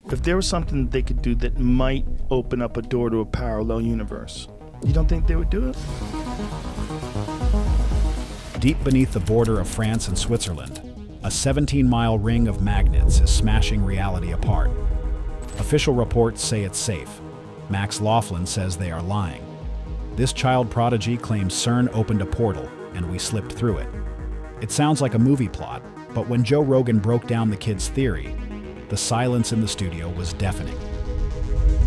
If there was something that they could do that might open up a door to a parallel universe, you don't think they would do it? Deep beneath the border of France and Switzerland, a 17-mile ring of magnets is smashing reality apart. Official reports say it's safe. Max Laughlin says they are lying. This child prodigy claims CERN opened a portal and we slipped through it. It sounds like a movie plot, but when Joe Rogan broke down the kid's theory, the silence in the studio was deafening.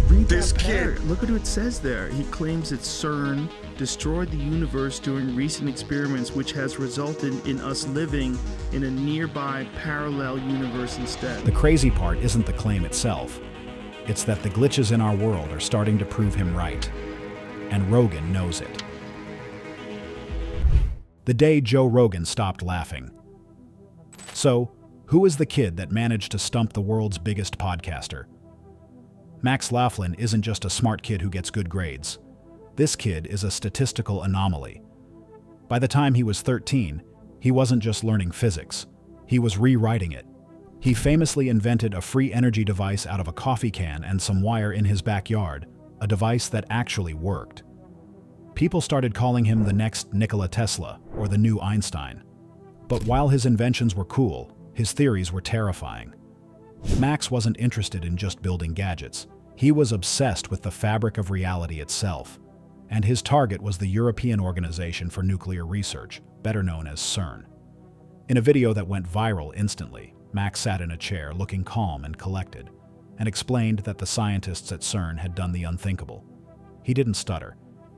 Read this kid. Look at what it says there. He claims that CERN destroyed the universe during recent experiments, which has resulted in us living in a nearby parallel universe instead. The crazy part isn't the claim itself. It's that the glitches in our world are starting to prove him right. And Rogan knows it. The day Joe Rogan stopped laughing. So, who is the kid that managed to stump the world's biggest podcaster? Max Laughlin isn't just a smart kid who gets good grades. This kid is a statistical anomaly. By the time he was 13, he wasn't just learning physics. He was rewriting it. He famously invented a free energy device out of a coffee can and some wire in his backyard, a device that actually worked. People started calling him the next Nikola Tesla or the new Einstein. But while his inventions were cool, his theories were terrifying. Max wasn't interested in just building gadgets. He was obsessed with the fabric of reality itself. And his target was the European Organization for Nuclear Research, better known as CERN. In a video that went viral instantly, Max sat in a chair looking calm and collected, and explained that the scientists at CERN had done the unthinkable. He didn't stutter.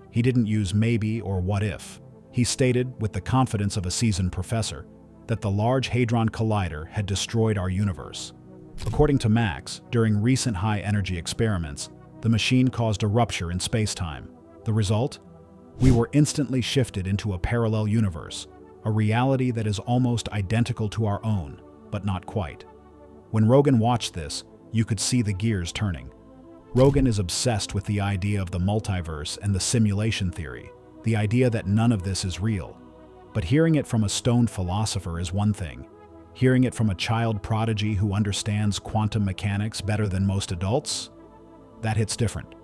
He didn't use maybe or what if. He stated, with the confidence of a seasoned professor, that the Large Hadron Collider had destroyed our universe. According to Max, during recent high-energy experiments, the machine caused a rupture in space-time. The result? We were instantly shifted into a parallel universe, a reality that is almost identical to our own, but not quite. When Rogan watched this, you could see the gears turning. Rogan is obsessed with the idea of the multiverse and the simulation theory, the idea that none of this is real. But hearing it from a stoned philosopher is one thing. Hearing it from a child prodigy who understands quantum mechanics better than most adults? That hits different.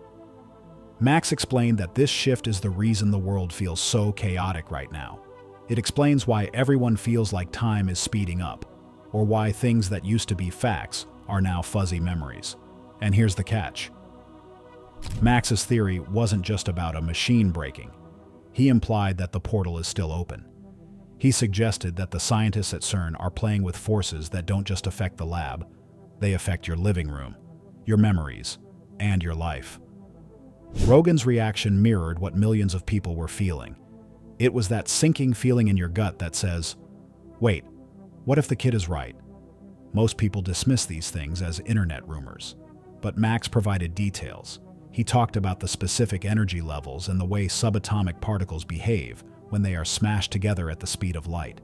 Max explained that this shift is the reason the world feels so chaotic right now. It explains why everyone feels like time is speeding up, or why things that used to be facts are now fuzzy memories. And here's the catch. Max's theory wasn't just about a machine breaking. He implied that the portal is still open. He suggested that the scientists at CERN are playing with forces that don't just affect the lab, they affect your living room, your memories, and your life. Rogan's reaction mirrored what millions of people were feeling. It was that sinking feeling in your gut that says, wait, what if the kid is right? Most people dismiss these things as internet rumors. But Max provided details. He talked about the specific energy levels and the way subatomic particles behave when they are smashed together at the speed of light.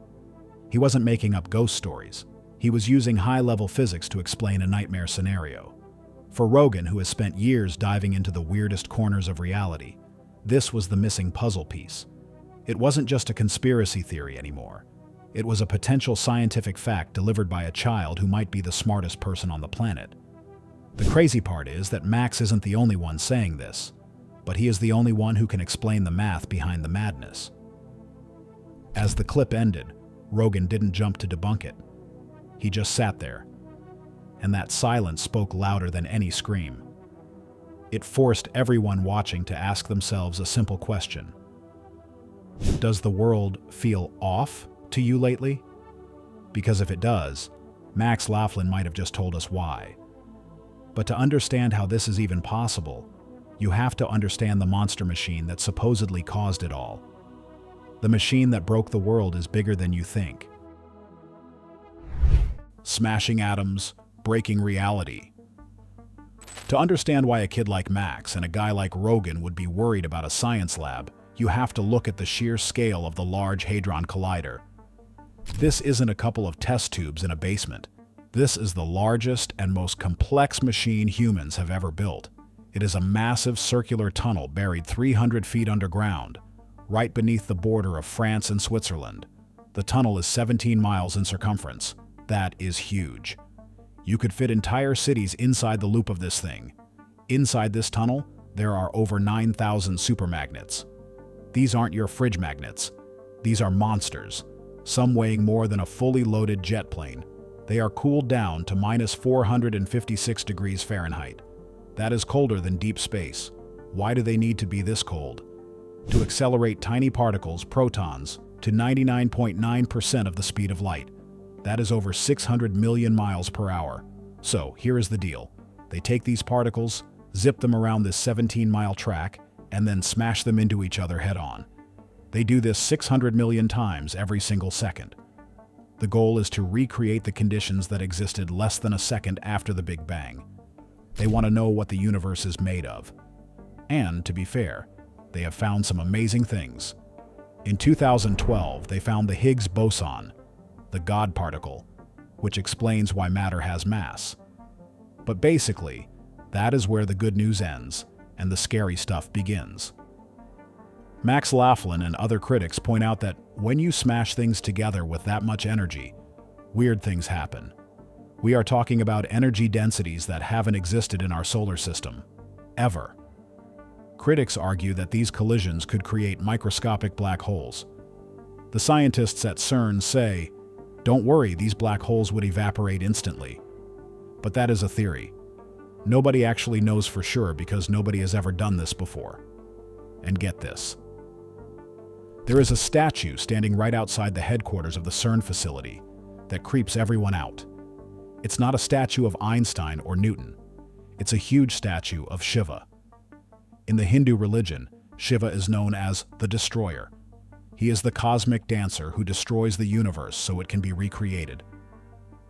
He wasn't making up ghost stories. He was using high-level physics to explain a nightmare scenario. For Rogan, who has spent years diving into the weirdest corners of reality, this was the missing puzzle piece. It wasn't just a conspiracy theory anymore. It was a potential scientific fact delivered by a child who might be the smartest person on the planet. The crazy part is that Max isn't the only one saying this, but he is the only one who can explain the math behind the madness. As the clip ended, Rogan didn't jump to debunk it. He just sat there, and that silence spoke louder than any scream. It forced everyone watching to ask themselves a simple question. Does the world feel off to you lately? Because if it does, Max Laughlin might have just told us why. But to understand how this is even possible, you have to understand the monster machine that supposedly caused it all. The machine that broke the world is bigger than you think. Smashing atoms, breaking reality. To understand why a kid like Max and a guy like Rogan would be worried about a science lab, you have to look at the sheer scale of the Large Hadron Collider. This isn't a couple of test tubes in a basement. This is the largest and most complex machine humans have ever built. It is a massive circular tunnel buried 300 feet underground, right beneath the border of France and Switzerland. The tunnel is 17 miles in circumference. That is huge. You could fit entire cities inside the loop of this thing. Inside this tunnel, there are over 9,000 supermagnets. These aren't your fridge magnets. These are monsters, some weighing more than a fully loaded jet plane. They are cooled down to minus 456 degrees Fahrenheit. That is colder than deep space. Why do they need to be this cold? To accelerate tiny particles, protons, to 99.9% of the speed of light. That is over 600 million miles per hour. So, here is the deal. They take these particles, zip them around this 17-mile track, and then smash them into each other head-on. They do this 600 million times every single second. The goal is to recreate the conditions that existed less than a second after the Big Bang. They want to know what the universe is made of. And, to be fair, they have found some amazing things. In 2012, they found the Higgs boson, the God particle, which explains why matter has mass. But basically, that is where the good news ends and the scary stuff begins. Max Laughlin and other critics point out that when you smash things together with that much energy, weird things happen. We are talking about energy densities that haven't existed in our solar system, ever. Critics argue that these collisions could create microscopic black holes. The scientists at CERN say, "Don't worry, these black holes would evaporate instantly." But that is a theory. Nobody actually knows for sure because nobody has ever done this before. And get this. There is a statue standing right outside the headquarters of the CERN facility that creeps everyone out. It's not a statue of Einstein or Newton. It's a huge statue of Shiva. In the Hindu religion, Shiva is known as the Destroyer. He is the cosmic dancer who destroys the universe so it can be recreated.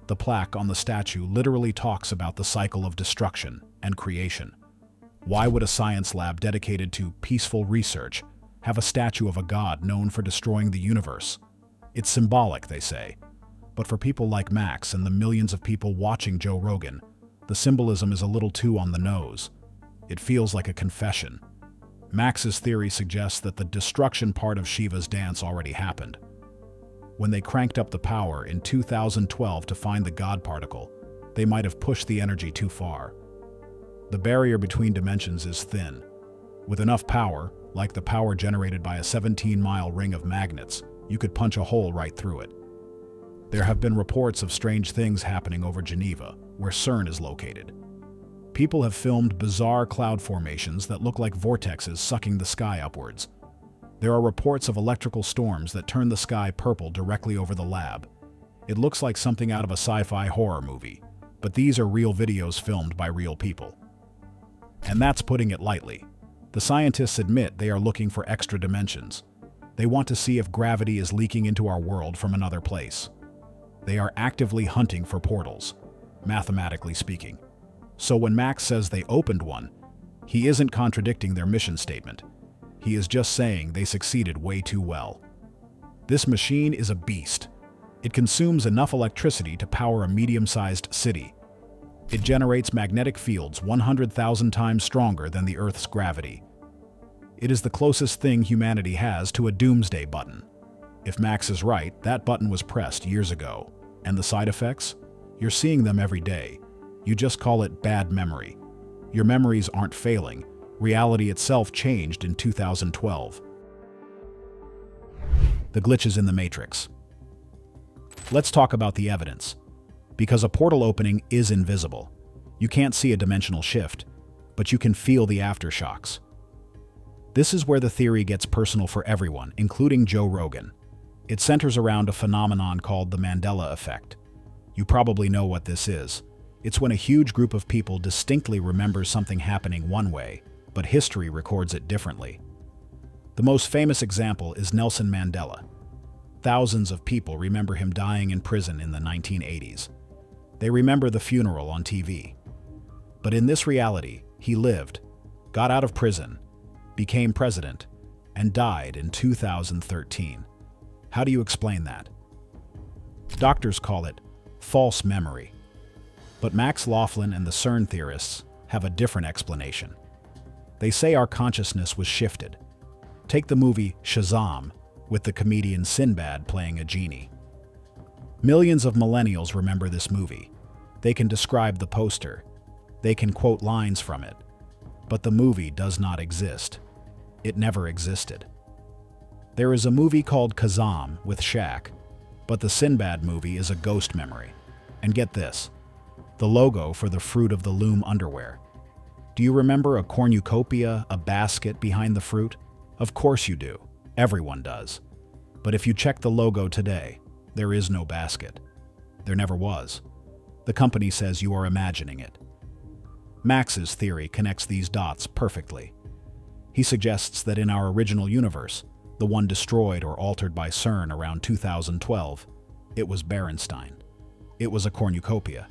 The plaque on the statue literally talks about the cycle of destruction and creation. Why would a science lab dedicated to peaceful research have a statue of a god known for destroying the universe? It's symbolic, they say. But for people like Max and the millions of people watching Joe Rogan, the symbolism is a little too on the nose. It feels like a confession. Max's theory suggests that the destruction part of Shiva's dance already happened. When they cranked up the power in 2012 to find the God particle, they might have pushed the energy too far. The barrier between dimensions is thin. With enough power, like the power generated by a 17-mile ring of magnets, you could punch a hole right through it. There have been reports of strange things happening over Geneva, where CERN is located. People have filmed bizarre cloud formations that look like vortexes sucking the sky upwards. There are reports of electrical storms that turn the sky purple directly over the lab. It looks like something out of a sci-fi horror movie, but these are real videos filmed by real people. And that's putting it lightly. The scientists admit they are looking for extra dimensions. They want to see if gravity is leaking into our world from another place. They are actively hunting for portals, mathematically speaking. So when Max says they opened one, he isn't contradicting their mission statement. He is just saying they succeeded way too well. This machine is a beast. It consumes enough electricity to power a medium-sized city. It generates magnetic fields 100,000 times stronger than the Earth's gravity. It is the closest thing humanity has to a doomsday button. If Max is right, that button was pressed years ago. And the side effects? You're seeing them every day. You just call it bad memory. Your memories aren't failing. Reality itself changed in 2012. The glitches in the Matrix. Let's talk about the evidence. Because a portal opening is invisible. You can't see a dimensional shift, but you can feel the aftershocks. This is where the theory gets personal for everyone, including Joe Rogan. It centers around a phenomenon called the Mandela Effect. You probably know what this is. It's when a huge group of people distinctly remembers something happening one way, but history records it differently. The most famous example is Nelson Mandela. Thousands of people remember him dying in prison in the 1980s. They remember the funeral on TV. But in this reality, he lived, got out of prison, became president, and died in 2013. How do you explain that? Doctors call it false memory. But Max Laughlin and the CERN theorists have a different explanation. They say our consciousness was shifted. Take the movie Shazaam, with the comedian Sinbad playing a genie. Millions of millennials remember this movie. They can describe the poster. They can quote lines from it. But the movie does not exist. It never existed. There is a movie called Shazaam with Shaq, but the Sinbad movie is a ghost memory. And get this, the logo for the fruit of the Loom underwear. Do you remember a cornucopia, a basket behind the fruit? Of course you do. Everyone does. But if you check the logo today, there is no basket. There never was. The company says you are imagining it. Max's theory connects these dots perfectly. He suggests that in our original universe, the one destroyed or altered by CERN around 2012, it was Berenstein. It was a cornucopia.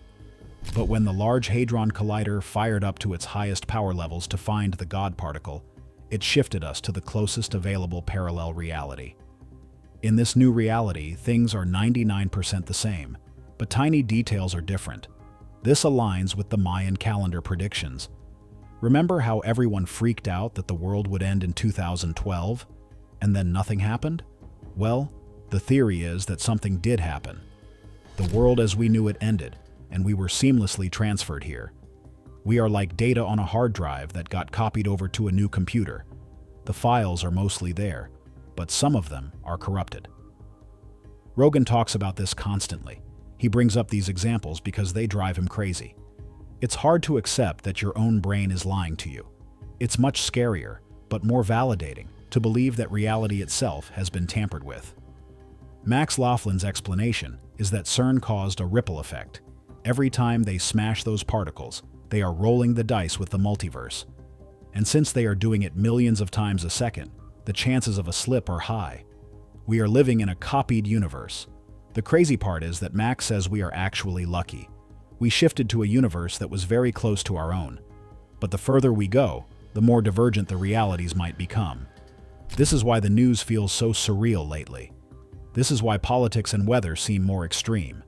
But when the Large Hadron Collider fired up to its highest power levels to find the God particle, it shifted us to the closest available parallel reality. In this new reality, things are 99% the same, but tiny details are different. This aligns with the Mayan calendar predictions. Remember how everyone freaked out that the world would end in 2012, and then nothing happened? Well, the theory is that something did happen. The world as we knew it ended, and we were seamlessly transferred here. We are like data on a hard drive that got copied over to a new computer. The files are mostly there, but some of them are corrupted. Rogan talks about this constantly. He brings up these examples because they drive him crazy. It's hard to accept that your own brain is lying to you. It's much scarier, but more validating, to believe that reality itself has been tampered with. Max Laughlin's explanation is that CERN caused a ripple effect. Every time they smash those particles, they are rolling the dice with the multiverse. And since they are doing it millions of times a second, the chances of a slip are high. We are living in a copied universe. The crazy part is that Max says we are actually lucky. We shifted to a universe that was very close to our own. But the further we go, the more divergent the realities might become. This is why the news feels so surreal lately. This is why politics and weather seem more extreme.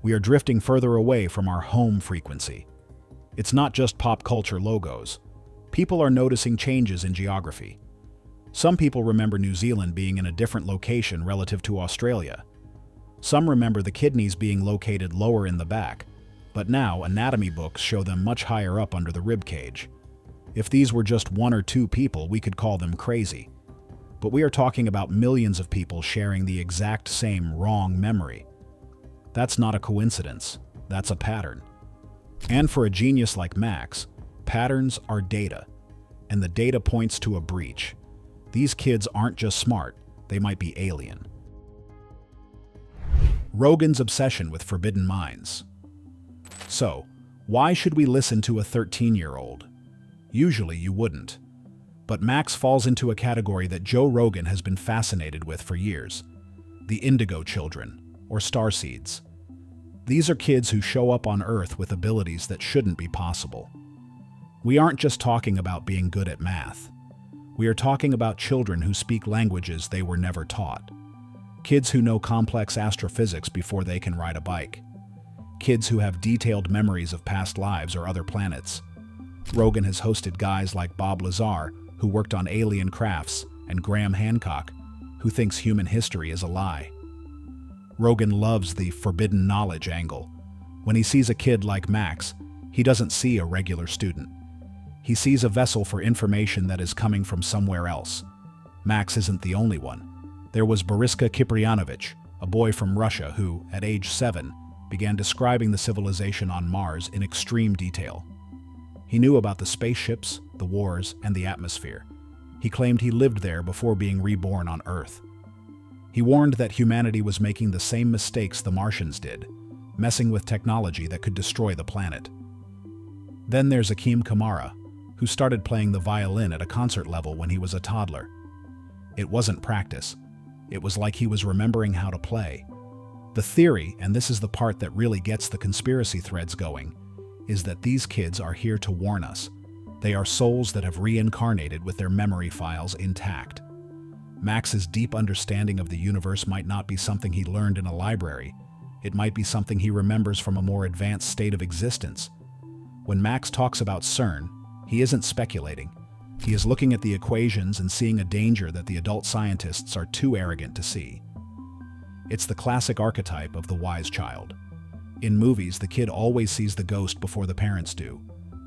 We are drifting further away from our home frequency. It's not just pop culture logos. People are noticing changes in geography. Some people remember New Zealand being in a different location relative to Australia. Some remember the kidneys being located lower in the back, but now anatomy books show them much higher up under the rib cage. If these were just one or two people, we could call them crazy. But we are talking about millions of people sharing the exact same wrong memory. That's not a coincidence, that's a pattern. And for a genius like Max, patterns are data, and the data points to a breach. These kids aren't just smart, they might be alien. Rogan's obsession with forbidden minds. So, why should we listen to a 13-year-old? Usually you wouldn't. But Max falls into a category that Joe Rogan has been fascinated with for years. The indigo children, or starseeds. These are kids who show up on Earth with abilities that shouldn't be possible. We aren't just talking about being good at math. We are talking about children who speak languages they were never taught. Kids who know complex astrophysics before they can ride a bike. Kids who have detailed memories of past lives or other planets. Rogan has hosted guys like Bob Lazar, who worked on alien crafts, and Graham Hancock, who thinks human history is a lie. Rogan loves the forbidden knowledge angle. When he sees a kid like Max, he doesn't see a regular student. He sees a vessel for information that is coming from somewhere else. Max isn't the only one. There was Boriska Kiprianovich, a boy from Russia who, at age 7, began describing the civilization on Mars in extreme detail. He knew about the spaceships, the wars, and the atmosphere. He claimed he lived there before being reborn on Earth. He warned that humanity was making the same mistakes the Martians did, messing with technology that could destroy the planet. Then there's Akim Kamara, who started playing the violin at a concert level when he was a toddler. It wasn't practice. It was like he was remembering how to play. The theory, and this is the part that really gets the conspiracy threads going, is that these kids are here to warn us. They are souls that have reincarnated with their memory files intact. Max's deep understanding of the universe might not be something he learned in a library. It might be something he remembers from a more advanced state of existence. When Max talks about CERN, he isn't speculating. He is looking at the equations and seeing a danger that the adult scientists are too arrogant to see. It's the classic archetype of the wise child. In movies, the kid always sees the ghost before the parents do.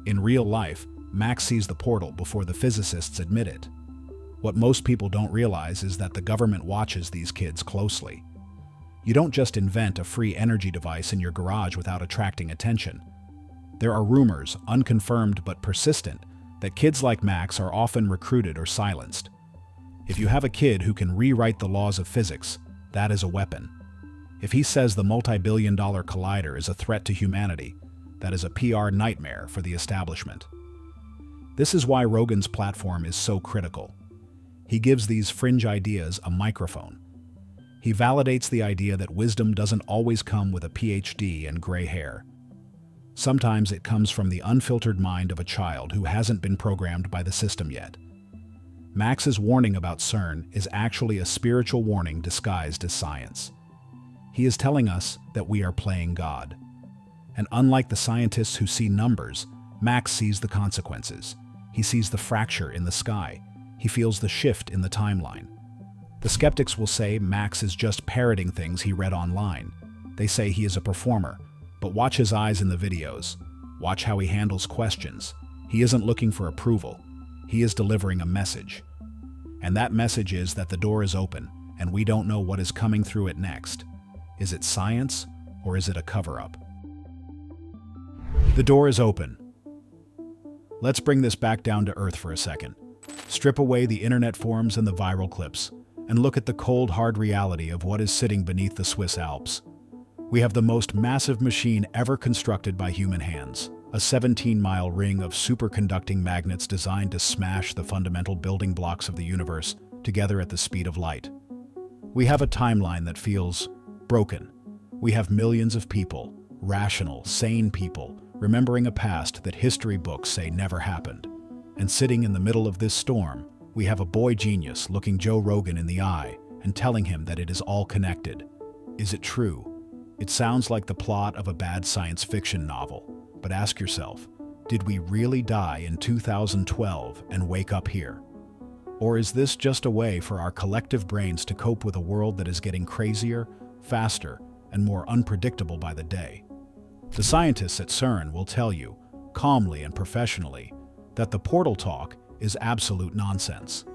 In real life, Max sees the portal before the physicists admit it. What most people don't realize is that the government watches these kids closely. You don't just invent a free energy device in your garage without attracting attention. There are rumors, unconfirmed but persistent, that kids like Max are often recruited or silenced. If you have a kid who can rewrite the laws of physics, that is a weapon. If he says the multi-billion-dollar collider is a threat to humanity, that is a PR nightmare for the establishment. This is why Rogan's platform is so critical. He gives these fringe ideas a microphone. He validates the idea that wisdom doesn't always come with a PhD and gray hair. Sometimes it comes from the unfiltered mind of a child who hasn't been programmed by the system yet. Max's warning about CERN is actually a spiritual warning disguised as science. He is telling us that we are playing God. And unlike the scientists who see numbers, Max sees the consequences. He sees the fracture in the sky. He feels the shift in the timeline. The skeptics will say Max is just parroting things he read online. They say he is a performer, but watch his eyes in the videos. Watch how he handles questions. He isn't looking for approval. He is delivering a message. And that message is that the door is open, and we don't know what is coming through it next. Is it science, or is it a cover-up? The door is open. Let's bring this back down to earth for a second. Strip away the internet forums and the viral clips, and look at the cold, hard reality of what is sitting beneath the Swiss Alps. We have the most massive machine ever constructed by human hands, a 17-mile ring of superconducting magnets designed to smash the fundamental building blocks of the universe together at the speed of light. We have a timeline that feels broken. We have millions of people, rational, sane people, remembering a past that history books say never happened. And sitting in the middle of this storm, we have a boy genius looking Joe Rogan in the eye and telling him that it is all connected. Is it true? It sounds like the plot of a bad science fiction novel, but ask yourself, did we really die in 2012 and wake up here? Or is this just a way for our collective brains to cope with a world that is getting crazier, faster, and more unpredictable by the day? The scientists at CERN will tell you, calmly and professionally, that the portal talk is absolute nonsense.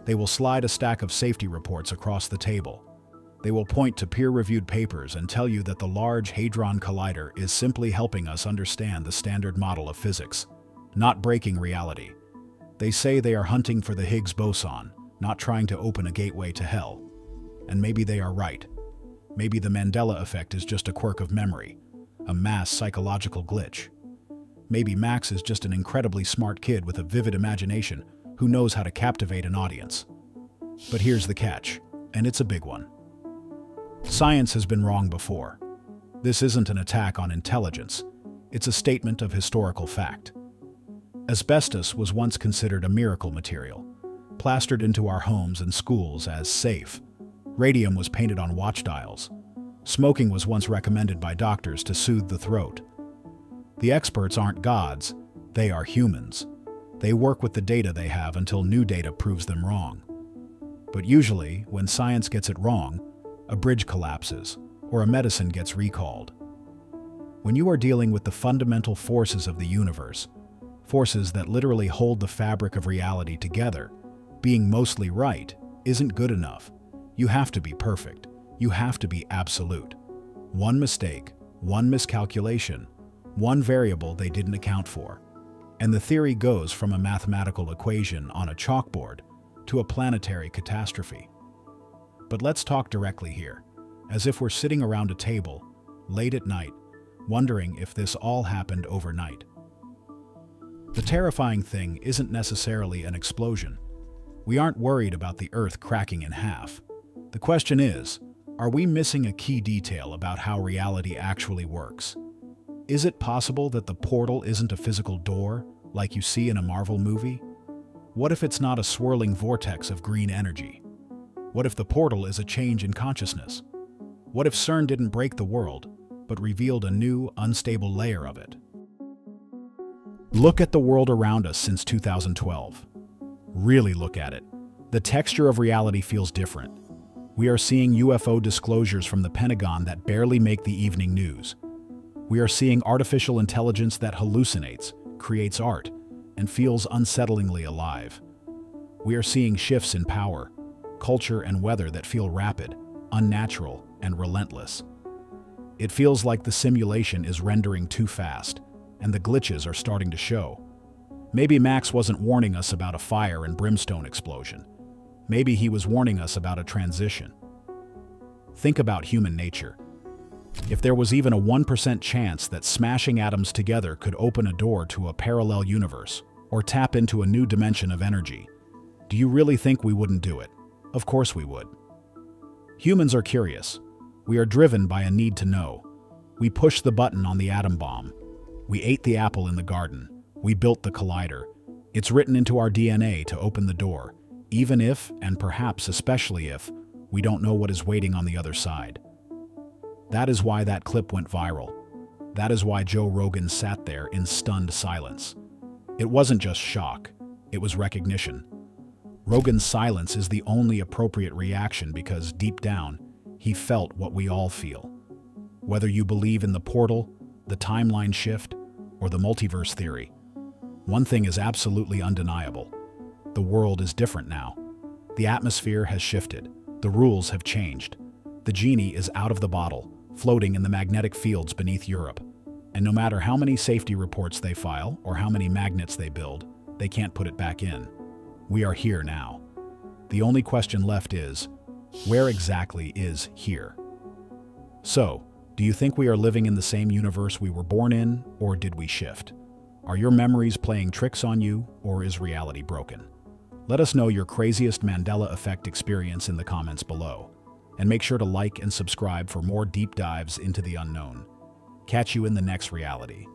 They will slide a stack of safety reports across the table. They will point to peer-reviewed papers and tell you that the Large Hadron Collider is simply helping us understand the standard model of physics, not breaking reality. They say they are hunting for the Higgs boson, not trying to open a gateway to hell. And maybe they are right. Maybe the Mandela Effect is just a quirk of memory, a mass psychological glitch. Maybe Max is just an incredibly smart kid with a vivid imagination who knows how to captivate an audience. But here's the catch, and it's a big one. Science has been wrong before. This isn't an attack on intelligence. It's a statement of historical fact. Asbestos was once considered a miracle material, plastered into our homes and schools as safe. Radium was painted on watch dials. Smoking was once recommended by doctors to soothe the throat. The experts aren't gods, they are humans. They work with the data they have until new data proves them wrong. But usually, when science gets it wrong, a bridge collapses, or a medicine gets recalled. When you are dealing with the fundamental forces of the universe, forces that literally hold the fabric of reality together, being mostly right isn't good enough. You have to be perfect. You have to be absolute. One mistake, one miscalculation, one variable they didn't account for. And the theory goes from a mathematical equation on a chalkboard to a planetary catastrophe. But let's talk directly here, as if we're sitting around a table, late at night, wondering if this all happened overnight. The terrifying thing isn't necessarily an explosion. We aren't worried about the Earth cracking in half. The question is, are we missing a key detail about how reality actually works? Is it possible that the portal isn't a physical door, like you see in a Marvel movie? What if it's not a swirling vortex of green energy? What if the portal is a change in consciousness? What if CERN didn't break the world, but revealed a new, unstable layer of it? Look at the world around us since 2012. Really look at it. The texture of reality feels different. We are seeing UFO disclosures from the Pentagon that barely make the evening news. We are seeing artificial intelligence that hallucinates, creates art, and feels unsettlingly alive. We are seeing shifts in power, culture, and weather that feel rapid, unnatural, and relentless. It feels like the simulation is rendering too fast, and the glitches are starting to show. Maybe Max wasn't warning us about a fire and brimstone explosion. Maybe he was warning us about a transition. Think about human nature. If there was even a 1% chance that smashing atoms together could open a door to a parallel universe or tap into a new dimension of energy, do you really think we wouldn't do it? Of course we would. Humans are curious. We are driven by a need to know. We pushed the button on the atom bomb. We ate the apple in the garden. We built the collider. It's written into our DNA to open the door, even if, and perhaps especially if, we don't know what is waiting on the other side. That is why that clip went viral. That is why Joe Rogan sat there in stunned silence. It wasn't just shock, it was recognition. Rogan's silence is the only appropriate reaction because deep down, he felt what we all feel. Whether you believe in the portal, the timeline shift, or the multiverse theory, one thing is absolutely undeniable. The world is different now. The atmosphere has shifted. The rules have changed. The genie is out of the bottle, floating in the magnetic fields beneath Europe. And no matter how many safety reports they file or how many magnets they build, they can't put it back in. We are here now. The only question left is, where exactly is here? So, do you think we are living in the same universe we were born in, or did we shift? Are your memories playing tricks on you, or is reality broken? Let us know your craziest Mandela Effect experience in the comments below. And make sure to like and subscribe for more deep dives into the unknown. Catch you in the next reality.